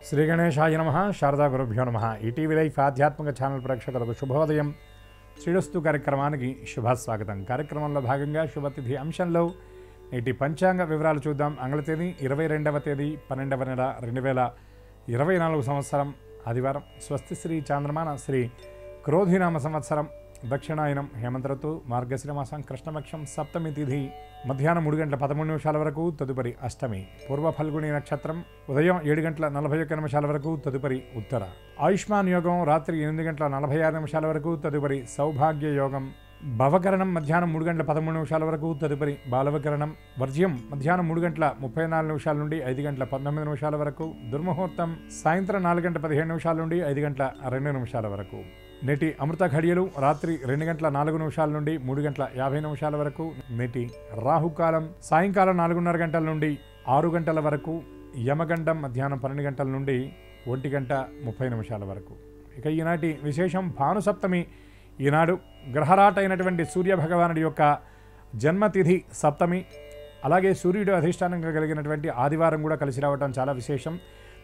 శ్రీ గణేశాయ నమః. శారదా గురుభ్యో నమః. ఈటీవీ లైఫ్ ఆధ్యాత్మిక ఛానల్ ప్రేక్షకులకు శుభోదయం. శ్రీరస్తు కార్యక్రమానికి శుభస్వాగతం. కార్యక్రమంలో భాగంగా శుభతిథి అంశంలో నేటి పంచాంగ వివరాలు చూద్దాం. ఆంగ్ల తేదీ 22వ తేదీ 12వ నెల 2024 సంవత్సరం ఆదివారం. స్వస్తి శ్రీ చాంద్రమాన శ్రీ క్రోధినామ సంవత్సరం, దక్షిణాయనం, హేమంత ఋతువు, మార్గశిర మాసం, కృష్ణపక్షం, సప్తమి తిథి మధ్యాహ్నం 3 గంటల 13 నిమిషాల వరకు, తదుపరి అష్టమి. పూర్వ ఫల్గుణి నక్షత్రం ఉదయం 7 గంటల 41 నిమిషాల వరకు, తదుపరి ఉత్తర. ఆయుష్మాన్ యోగం రాత్రి 8 గంటల 46 నిమిషాల వరకు, తదుపరి సౌభాగ్య యోగం. భవకరణం మధ్యాహ్నం 3 గంటల 13 నిమిషాల వరకు, తదుపరి బాలవకరణం. వర్జ్యం మధ్యాహ్నం 3 గంటల 34 నిమిషాల నుండి 5 గంటల 19 నిమిషాల వరకు. దుర్ముహూర్తం సాయంత్రం 4 గంటల 15 నిమిషాల నుండి 5 గంటల 2 నిమిషాల వరకు. నేటి అమృత ఘడియలు రాత్రి 2 గంటల 4 నిమిషాల నుండి 3 గంటల 50 నిమిషాల వరకు. నేటి రాహుకాలం సాయంకాలం 4:30 గంటల నుండి 6 గంటల వరకు. యమగండం మధ్యాహ్నం 12 గంటల నుండి 1 గంట 30 నిమిషాల వరకు. ఇక ఈనాటి విశేషం భానుసప్తమి. ఈనాడు గ్రహరాట అయినటువంటి సూర్యభగవానుడి యొక్క జన్మతిథి సప్తమి, అలాగే సూర్యుడు అధిష్టానంగా కలిగినటువంటి ఆదివారం కూడా కలిసి రావటం చాలా విశేషం.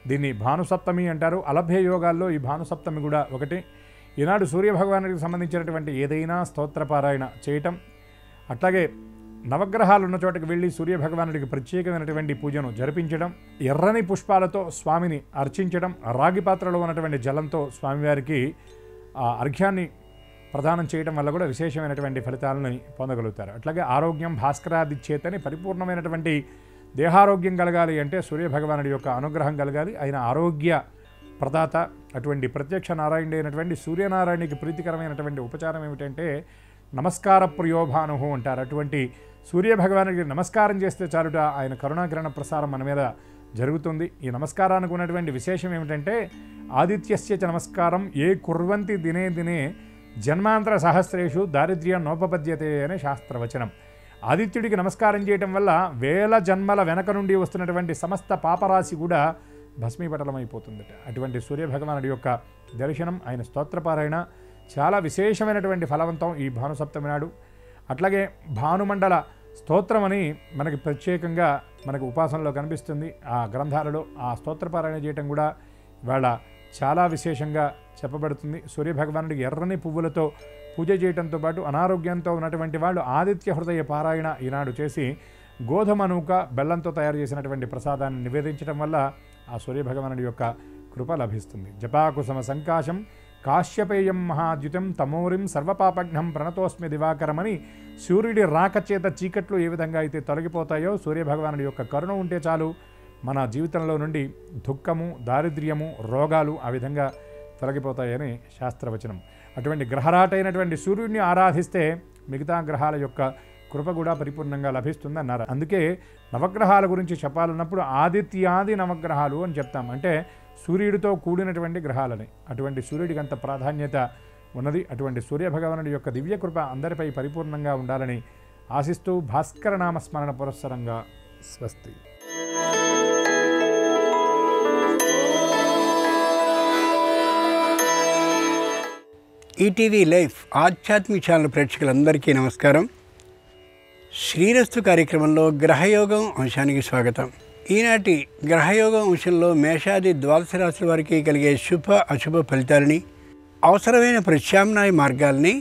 దీన్ని భానుసప్తమి అంటారు. అలభ్య యోగాల్లో ఈ భానుసప్తమి కూడా ఒకటి. ఈనాడు సూర్యభగవానుడికి సంబంధించినటువంటి ఏదైనా స్తోత్రపారాయణ చేయటం, అట్లాగే నవగ్రహాలు ఉన్న చోటకి వెళ్ళి సూర్యభగవానుడికి ప్రత్యేకమైనటువంటి పూజను జరిపించడం, ఎర్రని పుష్పాలతో స్వామిని అర్చించడం, రాగి పాత్రలో ఉన్నటువంటి జలంతో స్వామివారికి ఆ అర్ఘ్యాన్ని ప్రదానం చేయడం వల్ల కూడా విశేషమైనటువంటి ఫలితాలను పొందగలుగుతారు. అట్లాగే ఆరోగ్యం భాస్కరాది చేతని పరిపూర్ణమైనటువంటి దేహారోగ్యం కలగాలి అంటే సూర్యభగవానుడి యొక్క అనుగ్రహం కలగాలి. ఆయన ఆరోగ్య ప్రదాత. అటువంటి ప్రత్యక్ష నారాయణుడు అయినటువంటి సూర్యనారాయణకి ప్రీతికరమైనటువంటి ఉపచారం ఏమిటంటే నమస్కార ప్రియోభాను అంటారు. అటువంటి సూర్యభగవానుడికి నమస్కారం చేస్తే చాలుట ఆయన కరుణాకిరణ ప్రసారం మన మీద జరుగుతుంది. ఈ నమస్కారానికి ఉన్నటువంటి విశేషం ఏమిటంటే ఆదిత్యస్య చ నమస్కారం ఏ కుర్వంతి దినే దినే జన్మాంతర సహస్రేషు దారిద్ర్యం నోపపద్యతే అనే శాస్త్రవచనం. ఆదిత్యుడికి నమస్కారం చేయటం వల్ల వేల జన్మల వెనక నుండి వస్తున్నటువంటి సమస్త పాపరాశి కూడా భస్మీపటలమైపోతుందట. అటువంటి సూర్యభగవానుడి యొక్క దర్శనం, ఆయన స్తోత్రపారాయణ చాలా విశేషమైనటువంటి ఫలవంతం ఈ భానుసప్తమి నాడు. అట్లాగే భానుమండల స్తోత్రం అని మనకి ప్రత్యేకంగా మనకు ఉపాసనలో కనిపిస్తుంది. ఆ గ్రంథాలలో ఆ స్తోత్రపారాయణ చేయటం కూడా వాళ్ళ చాలా విశేషంగా చెప్పబడుతుంది. సూర్యభగవానుడికి ఎర్రని పువ్వులతో పూజ చేయడంతో పాటు అనారోగ్యంతో ఉన్నటువంటి వాళ్ళు ఆదిత్య హృదయ పారాయణ ఈనాడు చేసి గోధుమ నూక బెల్లంతో తయారు చేసినటువంటి ప్రసాదాన్ని నివేదించడం వల్ల ఆ సూర్యభగవానుడి యొక్క కృప లభిస్తుంది. జపాకుసమ సంకాశం కాశ్యపేయం మహాద్యుతం తమోరిం సర్వపాపఘ్నం ప్రణతోస్మి దివాకరమని సూర్యుడి రాక చేత చీకట్లు ఏ విధంగా అయితే తొలగిపోతాయో సూర్యభగవానుడి యొక్క కరుణ ఉంటే చాలు మన జీవితంలో నుండి దుఃఖము, దారిద్ర్యము, రోగాలు ఆ విధంగా తొలగిపోతాయని శాస్త్రవచనం. అటువంటి గ్రహరాట అయినటువంటి సూర్యుడిని ఆరాధిస్తే మిగతా గ్రహాల యొక్క కృప కూడా పరిపూర్ణంగా లభిస్తుంది అన్నారు. అందుకే నవగ్రహాల గురించి చెప్పాలన్నప్పుడు ఆదిత్యాది నవగ్రహాలు అని చెప్తాం. అంటే సూర్యుడితో కూడినటువంటి గ్రహాలని. అటువంటి సూర్యుడికి అంత ప్రాధాన్యత ఉన్నది. అటువంటి సూర్యభగవానుడి యొక్క దివ్యకృప అందరిపై పరిపూర్ణంగా ఉండాలని ఆశిస్తూ భాస్కర నామస్మరణ పురస్సరంగా స్వస్తి. ఈటీవీ లైఫ్ ఆధ్యాత్మిక ఛానల్ ప్రేక్షకులందరికీ నమస్కారం. శ్రీరస్తు కార్యక్రమంలో గ్రహయోగం అంశానికి స్వాగతం. ఈనాటి గ్రహయోగం అంశంలో మేషాది ద్వాదశ రాశుల వారికి కలిగే శుభ అశుభ ఫలితాలని, అవసరమైన ప్రత్యామ్నాయ మార్గాల్ని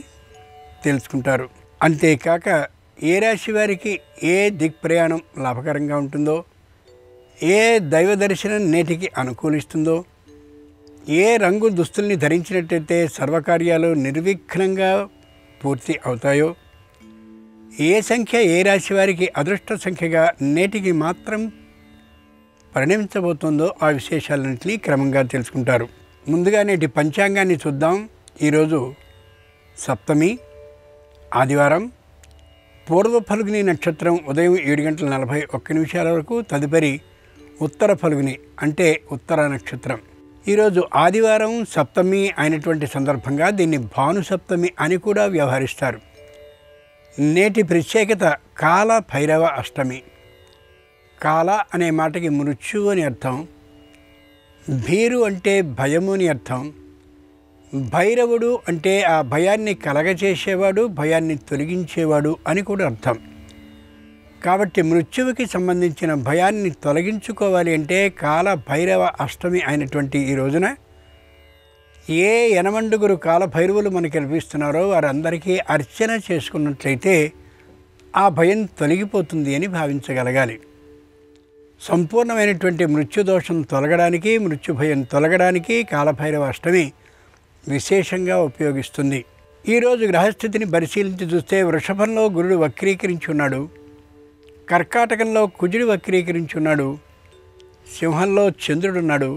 తెలుసుకుంటారు. అంతేకాక ఏ రాశి వారికి ఏ దిక్ప్రయాణం లాభకరంగా ఉంటుందో, ఏ దైవ దర్శనం నేటికి అనుకూలిస్తుందో, ఏ రంగు దుస్తుల్ని ధరించినట్టయితే సర్వకార్యాలు నిర్విఘ్నంగా పూర్తి అవుతాయో, ఏ సంఖ్య ఏ రాశి వారికి అదృష్ట సంఖ్యగా నేటికి మాత్రం పరిణమించబోతుందో ఆ విశేషాలన్నింటినీ క్రమంగా తెలుసుకుంటారు. ముందుగా నేటి పంచాంగాన్ని చూద్దాం. ఈరోజు సప్తమి, ఆదివారం. పూర్వ ఫల్గుని నక్షత్రం ఉదయం 7 గంటల 41 నిమిషాల వరకు, తదుపరి ఉత్తర ఫల్గుని అంటే ఉత్తర నక్షత్రం. ఈరోజు ఆదివారం సప్తమి అయినటువంటి సందర్భంగా దీన్ని భానుసప్తమి అని కూడా వ్యవహరిస్తారు. నేటి ప్రత్యేకత కాల భైరవ అష్టమి. కాల అనే మాటకి మృత్యు అని అర్థం, భీరు అంటే భయము అని అర్థం, భైరవుడు అంటే ఆ భయాన్ని కలగచేసేవాడు, భయాన్ని తొలగించేవాడు అని కూడా అర్థం. కాబట్టి మృత్యువుకి సంబంధించిన భయాన్ని తొలగించుకోవాలి అంటే కాల భైరవ అష్టమి అయినటువంటి ఈ రోజున ఏ యనమండుగురు కాల భైరవులు మనకి కనిపిస్తున్నారో వారందరికీ అర్చన చేసుకున్నట్లయితే ఆ భయం తొలగిపోతుంది అని భావించగలగాలి. సంపూర్ణమైనటువంటి మృత్యుదోషం తొలగడానికి, మృత్యు భయం తొలగడానికి కాలభైరవ అష్టమి విశేషంగా ఉపయోగిస్తుంది. ఈరోజు గ్రహస్థితిని పరిశీలించి చూస్తే వృషభంలో గురుడు వక్రీకరించి ఉన్నాడు, కర్కాటకంలో కుజుడు వక్రీకరించి ఉన్నాడు, సింహంలో చంద్రుడున్నాడు,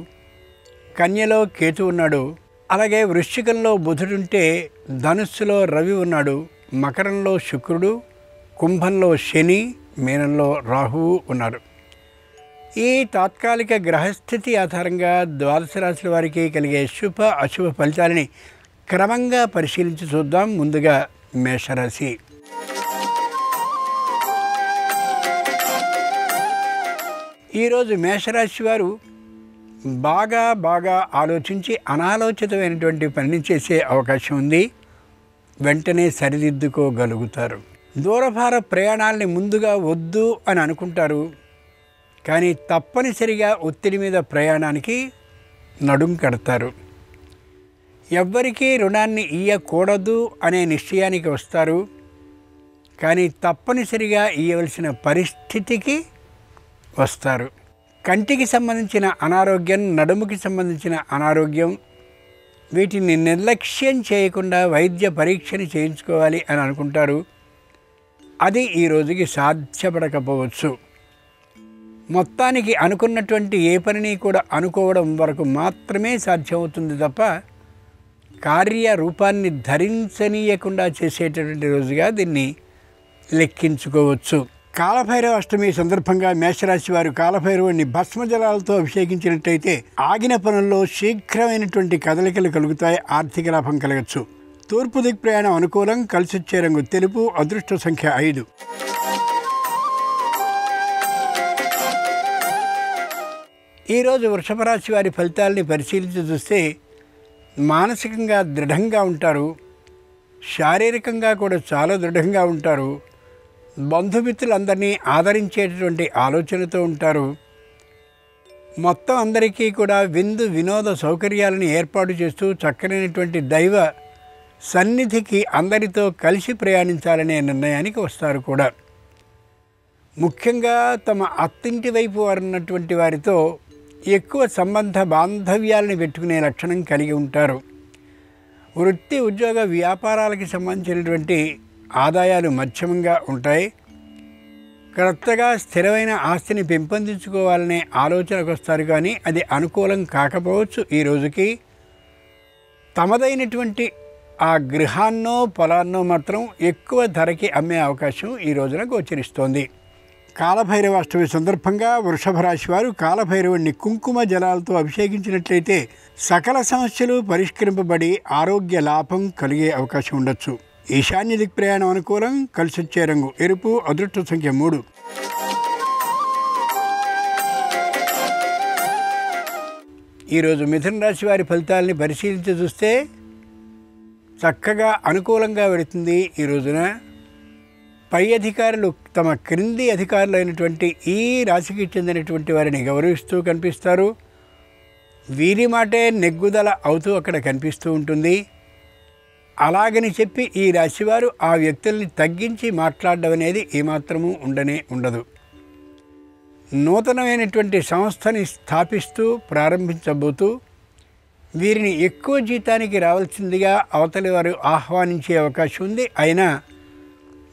కన్యలో కేతు ఉన్నాడు, అలాగే వృశ్చికంలో బుధుడుంటే ధనుస్సులో రవి ఉన్నాడు, మకరంలో శుక్రుడు, కుంభంలో శని, మీనంలో రాహువు ఉన్నారు. ఈ తాత్కాలిక గ్రహస్థితి ఆధారంగా ద్వాదశ రాశుల వారికి కలిగే శుభ అశుభ ఫలితాలని క్రమంగా పరిశీలించి చూద్దాం. ముందుగా మేషరాశి. ఈరోజు మేషరాశి వారు బాగా ఆలోచించి అనాలోచితమైనటువంటి పనిని చేసే అవకాశం ఉంది. వెంటనే సరిదిద్దుకోగలుగుతారు. దూరభార ప్రయాణాలని ముందుగా వద్దు అని అనుకుంటారు, కానీ తప్పనిసరిగా ఒత్తిడి మీద ప్రయాణానికి నడుం కడతారు. ఎవ్వరికీ రుణాన్ని ఇయ్యకూడదు అనే నిశ్చయానికి వస్తారు, కానీ తప్పనిసరిగా ఇయ్యవలసిన పరిస్థితికి వస్తారు. కంటికి సంబంధించిన అనారోగ్యం, నడుముకి సంబంధించిన అనారోగ్యం, వీటిని నిర్లక్ష్యం చేయకుండా వైద్య పరీక్షని చేయించుకోవాలి అని అనుకుంటారు. అది ఈ రోజుకి సాధ్యపడకపోవచ్చు. మొత్తానికి అనుకున్నటువంటి ఏ పనిని కూడా అనుకోవడం వరకు మాత్రమే సాధ్యమవుతుంది తప్ప కార్యరూపాన్ని ధరించనీయకుండా చేసేటటువంటి రోజుగా దీన్ని లెక్కించుకోవచ్చు. కాలభైరవ అష్టమి సందర్భంగా మేషరాశి వారు కాలభైరవుడిని భస్మజలాలతో అభిషేకించినట్లయితే ఆగిన పనుల్లో శీఘ్రమైనటువంటి కదలికలు కలుగుతాయి, ఆర్థిక లాభం కలగచ్చు. తూర్పు దిక్ ప్రయాణం అనుకూలం, కలిసొచ్చే రంగు తెలుపు, అదృష్ట సంఖ్య 5. ఈరోజు వృషభ రాశి వారి ఫలితాలని పరిశీలించి చూస్తే మానసికంగా దృఢంగా ఉంటారు, శారీరకంగా కూడా చాలా దృఢంగా ఉంటారు, బంధుమిత్రులందరినీ ఆదరించేటటువంటి ఆలోచనతో ఉంటారు. మొత్తం అందరికీ కూడా విందు వినోద సౌకర్యాలను ఏర్పాటు చేస్తూ చక్కనైనటువంటి దైవ సన్నిధికి అందరితో కలిసి ప్రయాణించాలనే నిర్ణయానికి వస్తారు కూడా. ముఖ్యంగా తమ అత్తింటి వైపు ఉన్నటువంటి వారితో ఎక్కువ సంబంధ బాంధవ్యాలను పెట్టుకునే లక్షణం కలిగి ఉంటారు. వృత్తి ఉద్యోగ వ్యాపారాలకి సంబంధించినటువంటి ఆదాయాలు మధ్యమంగా ఉంటాయి. కొత్తగా స్థిరమైన ఆస్తిని పెంపొందించుకోవాలనే ఆలోచనకు వస్తారు, కానీ అది అనుకూలం కాకపోవచ్చు. ఈ రోజుకి తమదైనటువంటి ఆ గృహాన్నో పొలాన్నో మాత్రం ఎక్కువ ధరకి అమ్మే అవకాశం ఈ రోజున గోచరిస్తోంది. కాలభైరవాష్టమి సందర్భంగా వృషభ రాశి వారు కాలభైరవుడిని కుంకుమ జలాలతో అభిషేకించినట్లయితే సకల సమస్యలు పరిష్కరింపబడి ఆరోగ్య లాభం కలిగే అవకాశం ఉండొచ్చు. ఈశాన్య దిక్ ప్రయాణం అనుకూలం, కలిసొచ్చే రంగు ఎరుపు, అదృష్ట సంఖ్య 3. ఈరోజు మిథున రాశి వారి ఫలితాలని పరిశీలించి చూస్తే చక్కగా అనుకూలంగా వెళుతుంది. ఈ రోజున పై అధికారులు తమ క్రింది అధికారులు అయినటువంటి ఈ రాశికి చెందినటువంటి వారిని గౌరవిస్తూ కనిపిస్తారు. వీరి మాటే నెగ్గుదల అవుతూ అక్కడ కనిపిస్తూ ఉంటుంది. అలాగని చెప్పి ఈ రాశివారు ఆ వ్యక్తుల్ని తగ్గించి మాట్లాడడం అనేది ఏమాత్రము ఉండదు. నూతనమైనటువంటి సంస్థని స్థాపిస్తూ ప్రారంభించబోతూ వీరిని ఎక్కువ జీతానికి రావాల్సిందిగా అవతలి వారు ఆహ్వానించే అవకాశం ఉంది. అయినా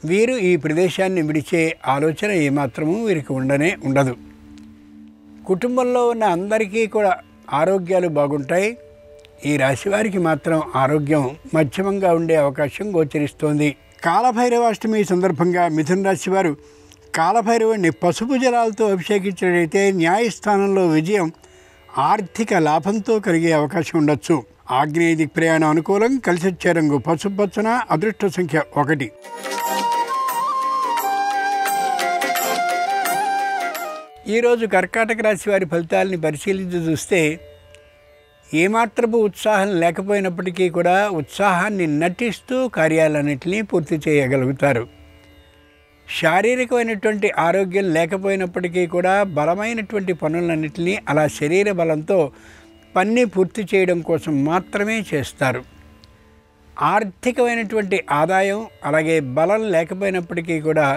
వీరు ఈ ప్రదేశాన్ని విడిచే ఆలోచన ఏమాత్రము వీరికి ఉండదు. కుటుంబంలో ఉన్న అందరికీ కూడా ఆరోగ్యాలు బాగుంటాయి. ఈ రాశి వారికి మాత్రం ఆరోగ్యం మధ్యమంగా ఉండే అవకాశం గోచరిస్తోంది. కాలభైరవాష్టమి సందర్భంగా మిథున రాశి వారు కాలభైరవుడిని పసుపు జలాలతో అభిషేకించినట్లయితే న్యాయస్థానంలో విజయం, ఆర్థిక లాభంతో కలిగే అవకాశం ఉండొచ్చు. ఆగ్నేయ దిక్ ప్రయాణం అనుకూలం, కలిసొచ్చే రంగు పసుపు పచ్చన, అదృష్ట సంఖ్య 1. ఈరోజు కర్కాటక రాశి వారి ఫలితాలని పరిశీలించి చూస్తే ఏమాత్రపు ఉత్సాహం లేకపోయినప్పటికీ కూడా ఉత్సాహాన్ని నటిస్తూ కార్యాలన్నింటినీ పూర్తి చేయగలుగుతారు. శారీరకమైనటువంటి ఆరోగ్యం లేకపోయినప్పటికీ కూడా బలమైనటువంటి పనులన్నింటినీ అలా శరీర బలంతో పని పూర్తి చేయడం కోసం మాత్రమే చేస్తారు. ఆర్థికమైనటువంటి ఆదాయం అలాగే బలం లేకపోయినప్పటికీ కూడా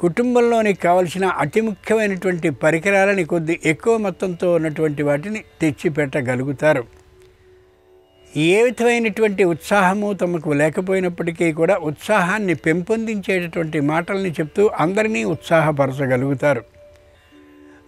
కుటుంబంలోనికి కావలసిన అతి ముఖ్యమైనటువంటి పరికరాలని కొద్ది ఎక్కువ మొత్తంతో ఉన్నటువంటి వాటిని తెచ్చిపెట్టగలుగుతారు. ఏ విధమైనటువంటి ఉత్సాహము తమకు లేకపోయినప్పటికీ కూడా ఉత్సాహాన్ని పెంపొందించేటటువంటి మాటల్ని చెప్తూ అందరినీ ఉత్సాహపరచగలుగుతారు.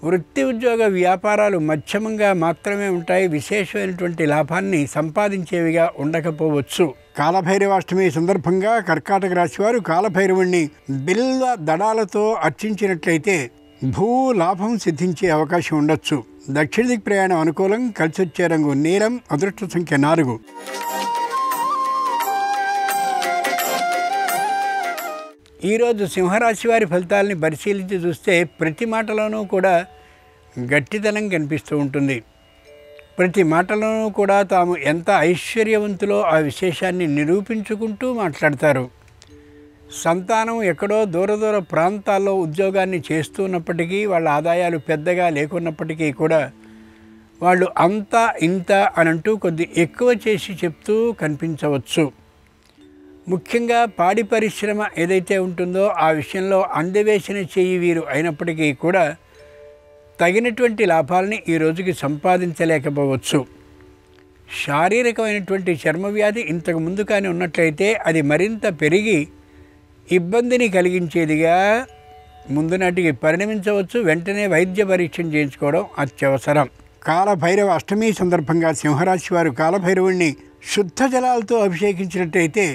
వృత్తి ఉద్యోగ వ్యాపారాలు మధ్యమంగా మాత్రమే ఉంటాయి. విశేషమైనటువంటి లాభాన్ని సంపాదించేవిగా ఉండకపోవచ్చు. కాలభైరవాష్టమి సందర్భంగా కర్కాటక రాశి వారు కాలభైరవుణ్ణి బిల్వ దళాలతో అర్చించినట్లయితే భూ లాభం సిద్ధించే అవకాశం ఉండొచ్చు. దక్షిణ దిక్ ప్రయాణం అనుకూలం. కలిసొచ్చే రంగు నీలం. అదృష్ట సంఖ్య 4. ఈరోజు సింహరాశి వారి ఫలితాలని పరిశీలించి చూస్తే ప్రతి మాటలోనూ కూడా గట్టిదనం కనిపిస్తూ ఉంటుంది. ప్రతి మాటలోనూ కూడా తాము ఎంత ఐశ్వర్యవంతులో ఆ విశేషాన్ని నిరూపించుకుంటూ మాట్లాడతారు. సంతానం ఎక్కడో దూర ప్రాంతాల్లో ఉద్యోగాన్ని చేస్తున్నప్పటికీ వాళ్ళ ఆదాయాలు పెద్దగా లేకున్నప్పటికీ కూడా వాళ్ళు అంతా ఇంత అనంటూ కొద్ది ఎక్కువ చేసి చెప్తూ కనిపించవచ్చు. ముఖ్యంగా పాడి పరిశ్రమ ఏదైతే ఉంటుందో ఆ విషయంలో అందవేసిన చెయ్యి వీరు అయినప్పటికీ కూడా తగినటువంటి లాభాలని ఈ రోజుకి సంపాదించలేకపోవచ్చు. శారీరకమైనటువంటి చర్మవ్యాధి ఇంతకు ముందు కానీ ఉన్నట్లయితే అది మరింత పెరిగి ఇబ్బందిని కలిగించేదిగా ముందు నాటికి పరిణమించవచ్చు. వెంటనే వైద్య పరీక్ష చేయించుకోవడం అత్యవసరం. కాలభైరవ అష్టమి సందర్భంగా సింహరాశి వారు కాలభైరవుణ్ణి శుద్ధ జలాలతో అభిషేకించినట్టయితే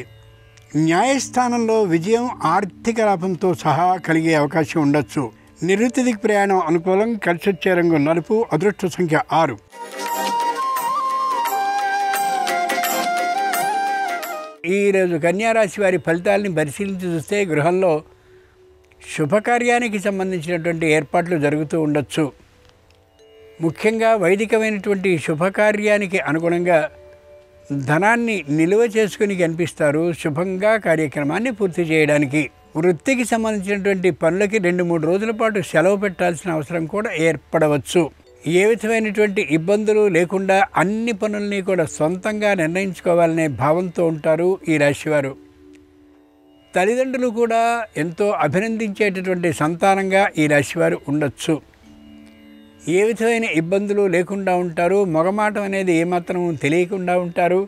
న్యాయస్థానంలో విజయం ఆర్థిక లాభంతో సహా కలిగే అవకాశం ఉండొచ్చు. నివృత్తి దిక్ ప్రయాణం అనుకూలం. కలిసొచ్చే రంగు నలుపు. అదృష్ట సంఖ్య 6. ఈరోజు కన్యారాశి వారి ఫలితాలని పరిశీలించి చూస్తే గృహంలో శుభకార్యానికి సంబంధించినటువంటి ఏర్పాట్లు జరుగుతూ ఉండొచ్చు. ముఖ్యంగా వైదికమైనటువంటి శుభకార్యానికి అనుగుణంగా ధనాన్ని నిలువ చేసుకుని కనిపిస్తారు శుభంగా కార్యక్రమాన్ని పూర్తి చేయడానికి. వృత్తికి సంబంధించినటువంటి పనులకి 2-3 రోజుల పాటు సెలవు పెట్టాల్సిన అవసరం కూడా ఏర్పడవచ్చు. ఏ విధమైనటువంటి ఇబ్బందులు లేకుండా అన్ని పనుల్ని కూడా సొంతంగా నిర్ణయించుకోవాలనే భావంతో ఉంటారు ఈ రాశివారు. తల్లిదండ్రులు కూడా ఎంతో అభినందించేటటువంటి సంతానంగా ఈ రాశివారు ఉండొచ్చు. ఏ విధమైన ఇబ్బందులు లేకుండా ఉంటారు. మొగమాటం అనేది ఏమాత్రం తెలియకుండా ఉంటారు.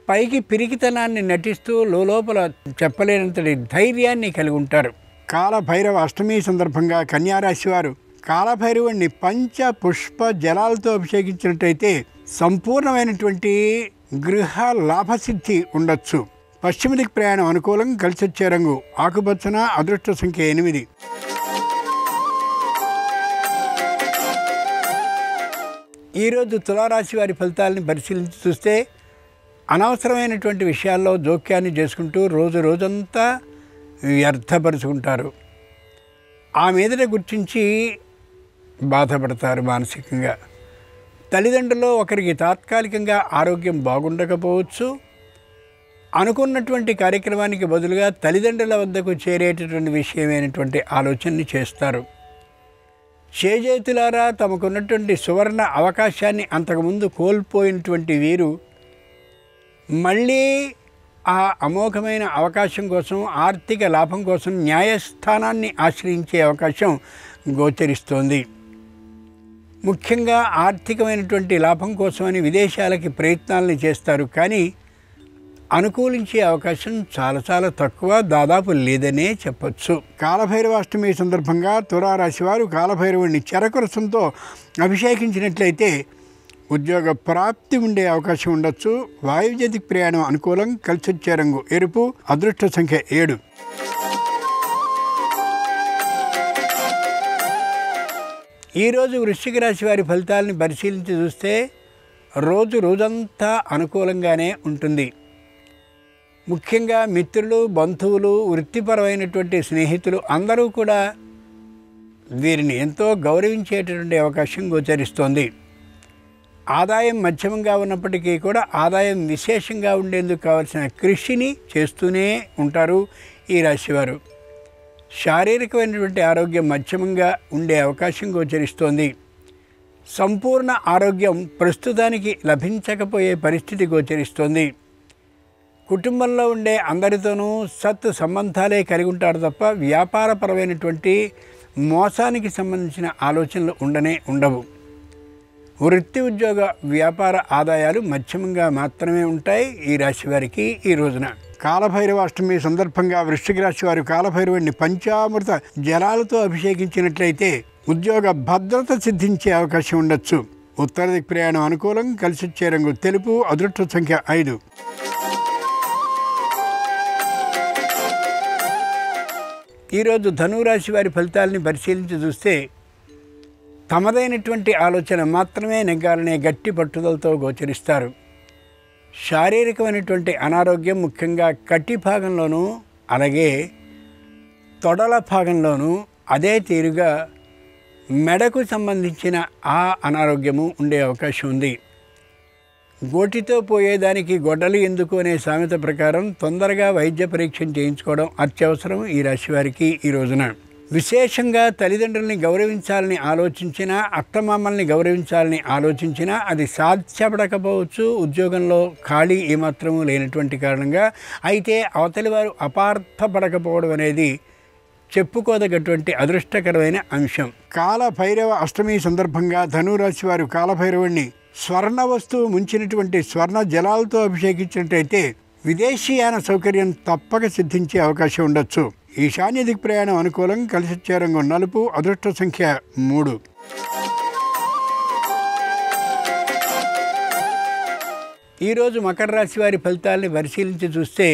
పైకి పిరికితనాన్ని నటిస్తూ లోపల చెప్పలేనంతటి ధైర్యాన్ని కలిగి ఉంటారు. కాలభైరవ అష్టమి సందర్భంగా కన్యారాశి వారు కాలభైరవుణ్ణి పంచ పుష్ప జలాలతో అభిషేకించినట్టయితే సంపూర్ణమైనటువంటి గృహ లాభసిద్ధి ఉండొచ్చు. పశ్చిమ దిక్ ప్రయాణం అనుకూలం. కలిసొచ్చే రంగు ఆకుపచ్చన. అదృష్ట సంఖ్య 8. ఈరోజు తులారాశి వారి ఫలితాలని పరిశీలించి చూస్తే అనవసరమైనటువంటి విషయాల్లో జోక్యాన్ని చేసుకుంటూ రోజంతా వ్యర్థపరుచుకుంటారు. ఆ మీదట గుర్తించి బాధపడతారు మానసికంగా. తల్లిదండ్రుల్లో ఒకరికి తాత్కాలికంగా ఆరోగ్యం బాగుండకపోవచ్చు. అనుకున్నటువంటి కార్యక్రమానికి బదులుగా తల్లిదండ్రుల వద్దకు చేరేటటువంటి విషయమైనటువంటి ఆలోచనని చేస్తారు. చేజేతులారా తమకున్నటువంటి సువర్ణ అవకాశాన్ని అంతకుముందు కోల్పోయినటువంటి వీరు మళ్ళీ ఆ అమోఘమైన అవకాశం కోసం, ఆర్థిక లాభం కోసం న్యాయస్థానాన్ని ఆశ్రయించే అవకాశం గోచరిస్తోంది. ముఖ్యంగా ఆర్థికమైనటువంటి లాభం కోసమని విదేశాలకి ప్రయత్నాలను చేస్తారు. కానీ అనుకూలించే అవకాశం చాలా తక్కువ, దాదాపు లేదనే చెప్పచ్చు. కాలభైరవాష్టమి సందర్భంగా తులారాశి వారు కాలభైరవుడిని చెరకు రసంతో అభిషేకించినట్లయితే ఉద్యోగ ప్రాప్తి ఉండే అవకాశం ఉండొచ్చు. వాయువ్య దిక్ ప్రయాణం అనుకూలం. కలిసొచ్చే రంగు ఎరుపు. అదృష్ట సంఖ్య 7. ఈరోజు వృశ్చిక రాశి వారి ఫలితాలని పరిశీలించి చూస్తే రోజంతా అనుకూలంగానే ఉంటుంది. ముఖ్యంగా మిత్రులు, బంధువులు, వృత్తిపరమైనటువంటి స్నేహితులు అందరూ కూడా వీరిని ఎంతో గౌరవించేటటువంటి అవకాశం గోచరిస్తోంది. ఆదాయం మధ్యమంగా ఉన్నప్పటికీ కూడా ఆదాయం విశేషంగా ఉండేందుకు కావాల్సిన కృషిని చేస్తూనే ఉంటారు ఈ రాశివారు. శారీరకమైనటువంటి ఆరోగ్యం మధ్యమంగా ఉండే అవకాశం గోచరిస్తోంది. సంపూర్ణ ఆరోగ్యం ప్రస్తుతానికి లభించకపోయే పరిస్థితి గోచరిస్తోంది. కుటుంబంలో ఉండే అందరితోనూ సత్ సంబంధాలే కలిగి ఉంటారు తప్ప వ్యాపారపరమైనటువంటి మోసానికి సంబంధించిన ఆలోచనలు ఉండవు. వృత్తి ఉద్యోగ వ్యాపార ఆదాయాలు మధ్యమంగా మాత్రమే ఉంటాయి ఈ రాశి వారికి ఈ రోజున. కాలభైరవ అష్టమి సందర్భంగా వృశ్చిక రాశి వారు కాలభైరవుడిని పంచామృత జలాలతో అభిషేకించినట్లయితే ఉద్యోగ భద్రత సిద్ధించే అవకాశం ఉండొచ్చు. ఉత్తర దిక్ ప్రయాణం అనుకూలం. కలిసొచ్చే రంగు తెలుపు. అదృష్ట సంఖ్య 5. ఈరోజు ధనురాశి వారి ఫలితాలని పరిశీలించి చూస్తే తమదైనటువంటి ఆలోచన మాత్రమే నెగ్గాలనే గట్టి పట్టుదలతో గోచరిస్తారు. శారీరకమైనటువంటి అనారోగ్యం ముఖ్యంగా కటి భాగంలోనూ అలాగే తొడల భాగంలోనూ అదే తీరుగా మెడకు సంబంధించిన ఆ అనారోగ్యము ఉండే అవకాశం ఉంది. గోటితో పోయేదానికి గొడ్డలి ఎందుకు అనే సామెత ప్రకారం తొందరగా వైద్య పరీక్ష చేయించుకోవడం అత్యవసరం ఈ రాశి వారికి ఈ రోజున. విశేషంగా తల్లిదండ్రుల్ని గౌరవించాలని ఆలోచించినా, అత్తమామల్ని గౌరవించాలని ఆలోచించినా అది సాధ్యపడకపోవచ్చు. ఉద్యోగంలో ఖాళీ ఏమాత్రము లేనటువంటి కారణంగా. అయితే అవతలి వారు అపార్థపడకపోవడం అనేది చెప్పుకోదగ్గటువంటి అదృష్టకరమైన అంశం. కాలభైరవ అష్టమి సందర్భంగా ధనురాశి వారు కాలభైరవుడిని స్వర్ణ వస్తువు ముంచినటువంటి స్వర్ణ జలాలతో అభిషేకించినట్టయితే విదేశీయాన సౌకర్యం తప్పక సిద్ధించే అవకాశం ఉండొచ్చు. ఈశాన్య దిక్ ప్రయాణం అనుకూలం. కలిసొచ్చే రంగు నలుపు. అదృష్ట సంఖ్య 3. ఈరోజు మకర రాశి వారి ఫలితాలని పరిశీలించి చూస్తే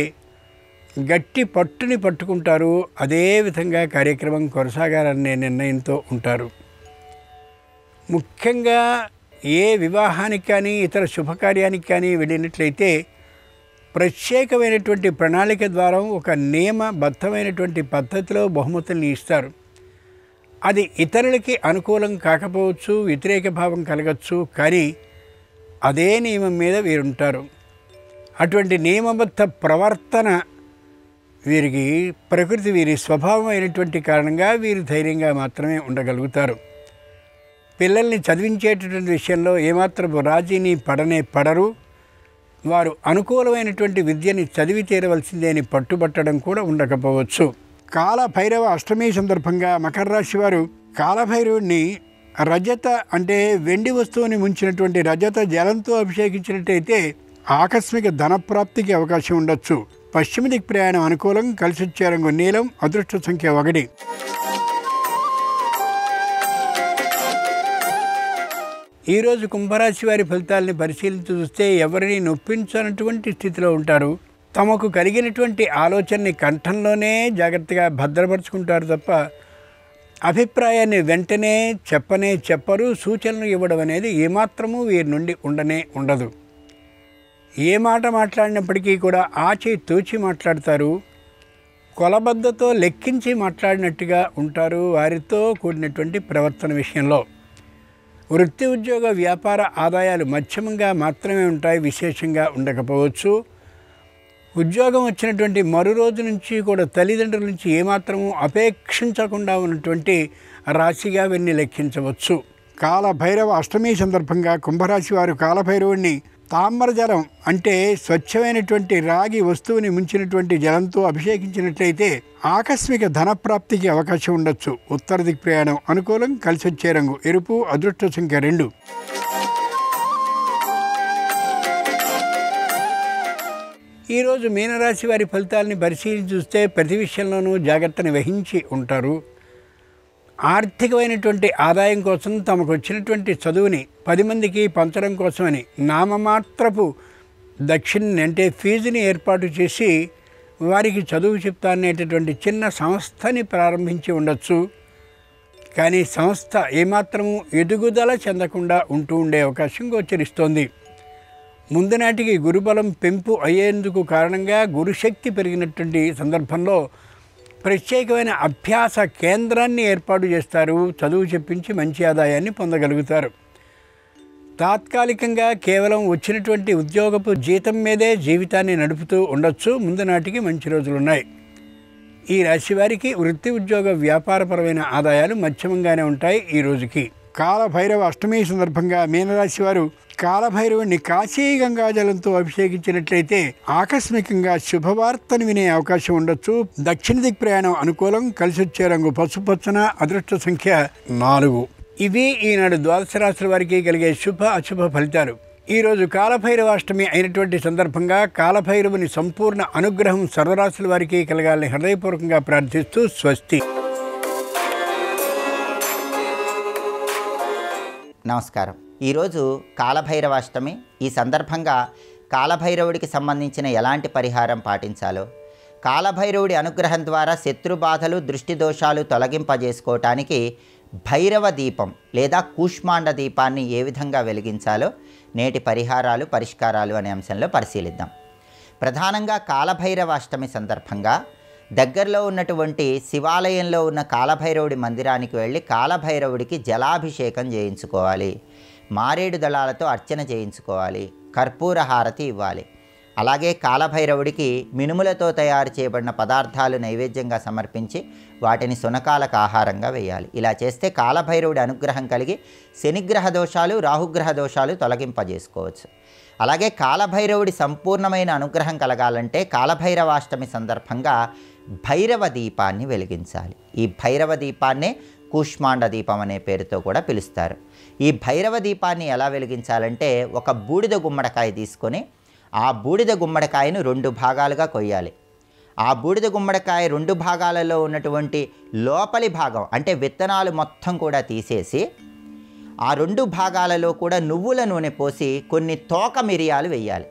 గట్టి పట్టుని పట్టుకుంటారు. అదేవిధంగా కార్యక్రమం కొనసాగాలనే నిర్ణయంతో ఉంటారు. ముఖ్యంగా ఏ వివాహానికి కానీ ఇతర శుభకార్యానికి కానీ వెళ్ళినట్లయితే ప్రత్యేకమైనటువంటి ప్రణాళిక ద్వారా ఒక నియమబద్ధమైనటువంటి పద్ధతిలో బహుమతుల్ని ఇస్తారు. అది ఇతరులకి అనుకూలం కాకపోవచ్చు, వ్యతిరేక భావం కలగచ్చు. కానీ అదే నియమం మీద వీరుంటారు. అటువంటి నియమబద్ధ ప్రవర్తన వీరికి ప్రకృతి వీరి స్వభావం అయినటువంటి కారణంగా వీరు ధైర్యంగా మాత్రమే ఉండగలుగుతారు. పిల్లల్ని చదివించేటటువంటి విషయంలో ఏమాత్రం రాజీని పడరు. వారు అనుకూలమైనటువంటి విద్యని చదివి తీరవలసిందే అని పట్టుబట్టడం కూడా ఉండకపోవచ్చు. కాలభైరవ అష్టమి సందర్భంగా మకర రాశి వారు కాలభైరవుడిని రజత అంటే వెండి వస్తువుని ముంచినటువంటి రజత జలంతో అభిషేకించినట్టయితే ఆకస్మిక ధనప్రాప్తికి అవకాశం ఉండొచ్చు. పశ్చిమ దిక్ ప్రయాణం అనుకూలం. కలిసొచ్చే రంగు నీలం. అదృష్ట సంఖ్య 1. ఈరోజు కుంభరాశి వారి ఫలితాలని పరిశీలించి చూస్తే ఎవరిని నొప్పించనటువంటి స్థితిలో ఉంటారు. తమకు కలిగినటువంటి ఆలోచనని కంఠంలోనే జాగ్రత్తగా భద్రపరుచుకుంటారు తప్ప అభిప్రాయాన్ని వెంటనే చెప్పరు. సూచనలు ఇవ్వడం అనేది ఏమాత్రమూ వీరి నుండి ఉండదు. ఏ మాట మాట్లాడినప్పటికీ కూడా ఆచి తూచి మాట్లాడతారు. కొలబద్దతో లెక్కించి మాట్లాడినట్టుగా ఉంటారు వారితో కూడినటువంటి ప్రవర్తన విషయంలో. వృత్తి ఉద్యోగ వ్యాపార ఆదాయాలు మధ్యమంగా మాత్రమే ఉంటాయి, విశేషంగా ఉండకపోవచ్చు. ఉద్యోగం వచ్చినటువంటి మరో రోజు నుంచి కూడా తల్లిదండ్రుల నుంచి ఏమాత్రము అపేక్షించకుండా ఉన్నటువంటి రాశిగా వీరిని లెక్కించవచ్చు. కాలభైరవ అష్టమి సందర్భంగా కుంభరాశి వారు కాలభైరవుడిని తామ్రజలం అంటే స్వచ్ఛమైనటువంటి రాగి వస్తువుని ముంచినటువంటి జలంతో అభిషేకించినట్లయితే ఆకస్మిక ధనప్రాప్తికి అవకాశం ఉండొచ్చు. ఉత్తర దిక్ ప్రయాణం అనుకూలం. కలిసొచ్చే రంగు ఎరుపు. అదృష్ట సంఖ్య 2. ఈరోజు మీనరాశి వారి ఫలితాలని పరిశీలించి చూస్తే ప్రతి విషయంలోనూ జాగ్రత్తని వహించి ఉంటారు. ఆర్థికమైనటువంటి ఆదాయం కోసం తమకు వచ్చినటువంటి చదువుని 10 మందికి పంచడం కోసమని నామమాత్రపు దక్షిణని అంటే ఫీజుని ఏర్పాటు చేసి వారికి చదువు చెప్తానేటటువంటి చిన్న సంస్థని ప్రారంభించి ఉండొచ్చు. కానీ సంస్థ ఏమాత్రము ఎదుగుదల చెందకుండా ఉండే అవకాశం గోచరిస్తోంది. ముందు నాటికి గురుబలం పెంపు అయ్యేందుకు కారణంగా గురుశక్తి పెరిగినటువంటి సందర్భంలో ప్రత్యేకమైన అభ్యాస కేంద్రాన్ని ఏర్పాటు చేస్తారు. చదువు చెప్పించి మంచి ఆదాయాన్ని పొందగలుగుతారు. తాత్కాలికంగా కేవలం వచ్చినటువంటి ఉద్యోగపు జీతం మీదే జీవితాన్ని నడుపుతూ ఉండొచ్చు. ముందు నాటికి మంచి రోజులున్నాయి. ఈ రాశి వారికి వృత్తి ఉద్యోగ వ్యాపారపరమైన ఆదాయాలు మధ్యమంగానే ఉంటాయి. ఈ రోజుకి కాలభైరవ అష్టమి సందర్భంగా మీనరాశి వారు కాలభైరవుని కాశీ గంగాజలంతో అభిషేకించినట్లయితే ఆకస్మికంగా శుభవార్తను వినే అవకాశం ఉండొచ్చు. దక్షిణ దిక్ ప్రయాణం అనుకూలం. కలిసొచ్చే రంగు పసుపచ్చన. అదృష్ట సంఖ్య 4. ఇవి ఈనాడు ద్వాదశ రాశుల వారికి కలిగే శుభ అశుభ ఫలితాలు. ఈరోజు కాలభైరవాష్టమి అయినటువంటి సందర్భంగా కాలభైరవుని సంపూర్ణ అనుగ్రహం సర్వరాశుల వారికి కలగాలని హృదయపూర్వకంగా ప్రార్థిస్తూ స్వస్తి. నమస్కారం. ఈరోజు కాలభైరవాష్టమి. ఈ సందర్భంగా కాలభైరవుడికి సంబంధించిన ఎలాంటి పరిహారం పాటించాలో, కాలభైరవుడి అనుగ్రహం ద్వారా శత్రుబాధలు దృష్టి దోషాలు తొలగింపజేసుకోవటానికి భైరవ దీపం లేదా కూష్మాండ దీపాన్ని ఏ విధంగా వెలిగించాలో నేటి పరిహారాలు పరిష్కారాలు అనే అంశంలో పరిశీలిద్దాం. ప్రధానంగా కాలభైరవాష్టమి సందర్భంగా దగ్గరలో ఉన్నటువంటి శివాలయంలో ఉన్న కాలభైరవుడి మందిరానికి వెళ్ళి కాలభైరవుడికి జలాభిషేకం చేయించుకోవాలి. మారేడు దళాలతో అర్చన చేయించుకోవాలి. కర్పూర హారతి ఇవ్వాలి. అలాగే కాలభైరవుడికి మినుములతో తయారు చేయబడిన పదార్థాలు నైవేద్యంగా సమర్పించి వాటిని సునకాలకు ఆహారంగా వేయాలి. ఇలా చేస్తే కాలభైరవుడి అనుగ్రహం కలిగి శనిగ్రహ దోషాలు రాహుగ్రహ దోషాలు తొలగింపజేసుకోవచ్చు. అలాగే కాలభైరవుడి సంపూర్ణమైన అనుగ్రహం కలగాలంటే కాలభైరవాష్టమి సందర్భంగా భైరవ దీపాన్ని వెలిగించాలి. ఈ భైరవ దీపాన్నే కూష్మాండ దీపం అనే పేరుతో కూడా పిలుస్తారు. ఈ భైరవ దీపాన్ని ఎలా వెలిగించాలంటే ఒక బూడిద గుమ్మడికాయ తీసుకొని ఆ బూడిద గుమ్మడికాయను 2 భాగాలుగా కొయ్యాలి. ఆ బూడిద గుమ్మడికాయ 2 భాగాలలో ఉన్నటువంటి లోపలి భాగం అంటే విత్తనాలు మొత్తం కూడా తీసేసి ఆ 2 భాగాలలో కూడా నువ్వుల నూనె పోసి కొన్ని తోక మిరియాలు వేయాలి.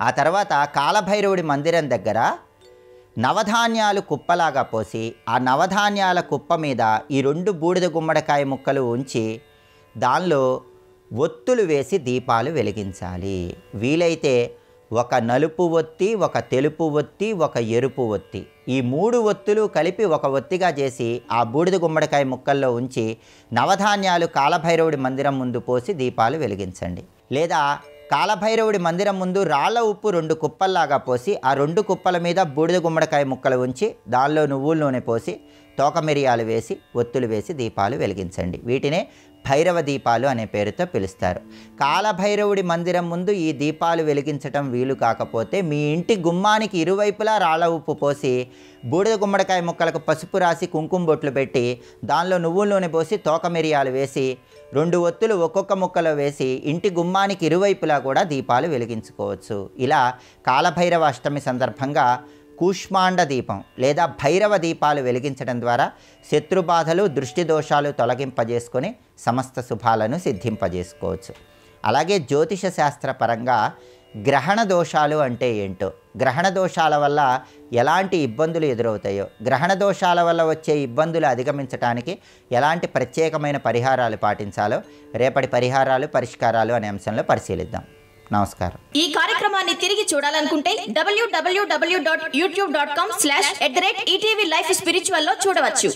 ఆ తర్వాత కాలభైరవుడి మందిరం దగ్గర నవధాన్యాలు కుప్పలాగా పోసి ఆ నవధాన్యాల కుప్ప మీద ఈ 2 బూడిద గుమ్మడికాయ ముక్కలు ఉంచి దానిలో ఒత్తులు వేసి దీపాలు వెలిగించాలి. వీలైతే ఒక నలుపు ఒత్తి, ఒక తెలుపు ఒత్తి, ఒక ఎరుపు ఒత్తి, ఈ 3 ఒత్తులు కలిపి ఒక ఒత్తిగా చేసి ఆ బూడిద గుమ్మడికాయ ముక్కల్లో ఉంచి నవధాన్యాలు కాలభైరవుడి మందిరం ముందు పోసి దీపాలు వెలిగించండి. లేదా కాలభైరవుడి మందిరం ముందు రాళ్ల ఉప్పు 2 కుప్పల్లాగా పోసి ఆ 2 కుప్పల మీద బూడిద గుమ్మడికాయ ముక్కలు ఉంచి దానిలో నువ్వుల నూనె పోసి తోక మిరియాలు వేసి ఒత్తులు వేసి దీపాలు వెలిగించండి. వీటినే భైరవ దీపాలు అనే పేరుతో పిలుస్తారు. కాలభైరవుడి మందిరం ముందు ఈ దీపాలు వెలిగించటం వీలు కాకపోతే మీ ఇంటి గుమ్మానికి ఇరువైపులా రాళ్ల ఉప్పు పోసి బూడిద గుమ్మడికాయ ముక్కలకు పసుపు రాసి కుంకుమ బొట్లు పెట్టి దానిలో నువ్వుల నూనె పోసి తోక మిరియాలు వేసి 2 ఒత్తులు ఒక్కొక్క ముక్కలో వేసి ఇంటి గుమ్మానికి ఇరువైపులా కూడా దీపాలు వెలిగించుకోవచ్చు. ఇలా కాలభైరవ అష్టమి సందర్భంగా కూష్మాండ దీపం లేదా భైరవ దీపాలు వెలిగించడం ద్వారా శత్రుబాధలు దృష్టి దోషాలు తొలగింపజేసుకొని సమస్త శుభాలను సిద్ధింపజేసుకోవచ్చు. అలాగే జ్యోతిష శాస్త్రపరంగా గ్రహణ దోషాలు అంటే ఏంటో, గ్రహణ దోషాల వల్ల ఎలాంటి ఇబ్బందులు ఎదురవుతాయో, గ్రహణ దోషాల వల్ల వచ్చే ఇబ్బందులు అధిగమించడానికి ఎలాంటి ప్రత్యేకమైన పరిహారాలు పాటించాలో రేపటి పరిహారాలు పరిష్కారాలు అనే అంశంలో పరిశీలిద్దాం. నమస్కారం. ఈ కార్యక్రమాన్ని తిరిగి చూడాలనుకుంటే www.youtube.com/ETV Life Spiritual లో చూడవచ్చు.